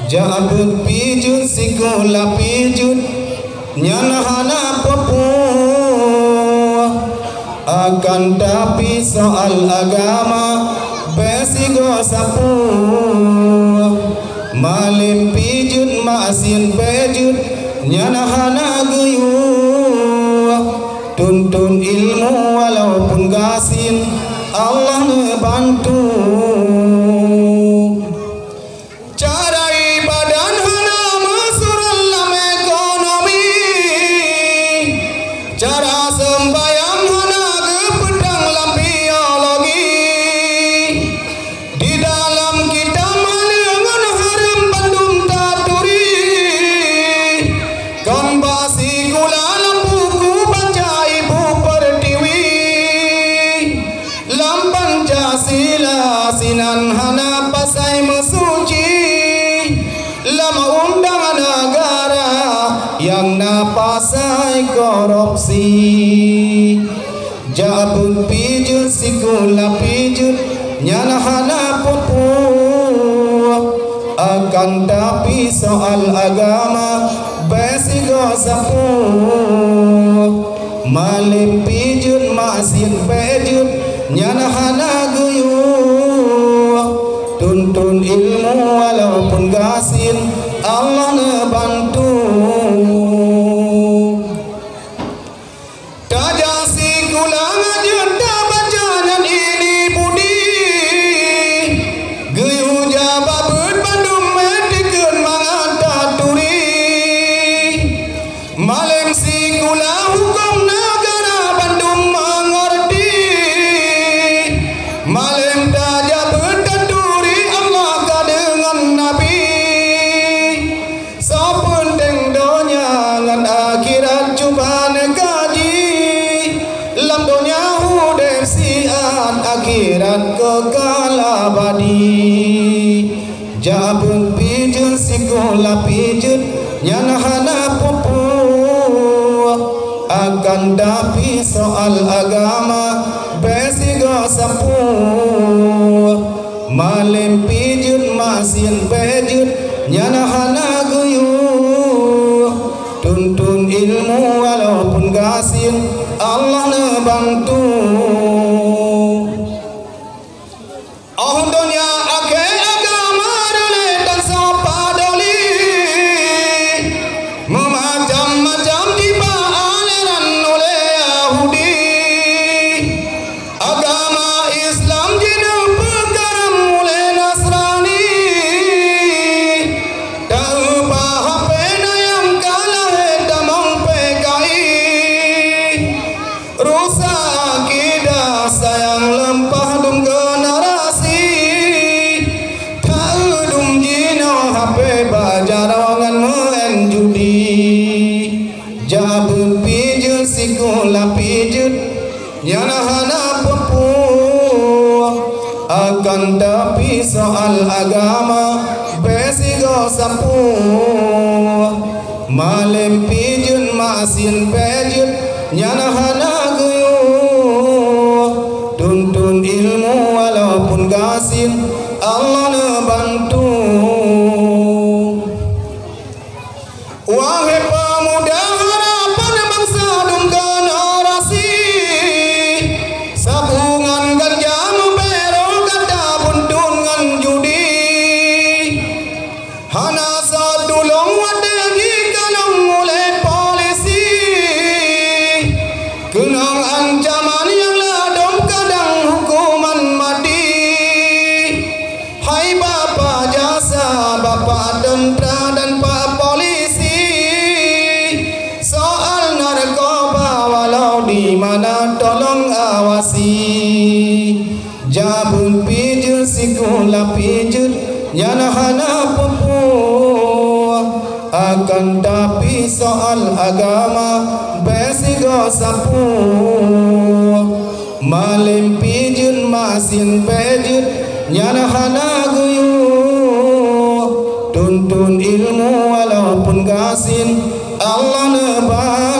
Jabut pijut sikula pijut nyanahana Papua akan tapi soal agama besigo sapu malim pijut masin pejut nyanahana geyu tuntun ilmu walaupun gasin Allah ngebantu. Sinan hana pasai mesuci lama undang negara yang napasai korupsi. Jabut pijut sikula pijut nyana hana Papua akan tapi soal agama besigo sapu malim pijut masin pejut nyana hana guyu tuntun ilmu walaupun gasin Allah ngebantu. Tajasi kulang ajuda bacanan ini budi geyu jababut bandung medikun mangata turi malam si kula hukum negara Bandung mengerti malam tajabut akhirat kekal abadi. Jabut pijut sikula pijut nyana hana Papua akan tapi soal agama besigo sapu malim pijut masin pejut nyana hana guyu tuntun ilmu walaupun gasin Allah ngebantu. Jabut pijut sikula pijut nyana hana Papua akan tapi soal agama besigo sapu malim pijut masin pejut nyana hana guyu tuntun ilmu walaupun gasin Allah ngebantu. Wahai pemuda harapan bangsa dan generasi, sabungan ganja membero kata buntungan judi hana sadulung wadegi kanang oleh polisi kenang ancaman yang ladong kadang hukuman mati. Hai Bapak jasa, Bapak tentara dan Pak polisi, soal narkoba walau di mana tolong awasi. Jabut pijut sikula pijut nyana hana Papua akan tapi soal agama besigo sapu malim pijut masin pejut nyana hana guyu tuntun ilmu walaupun gasin Allah ngebantu.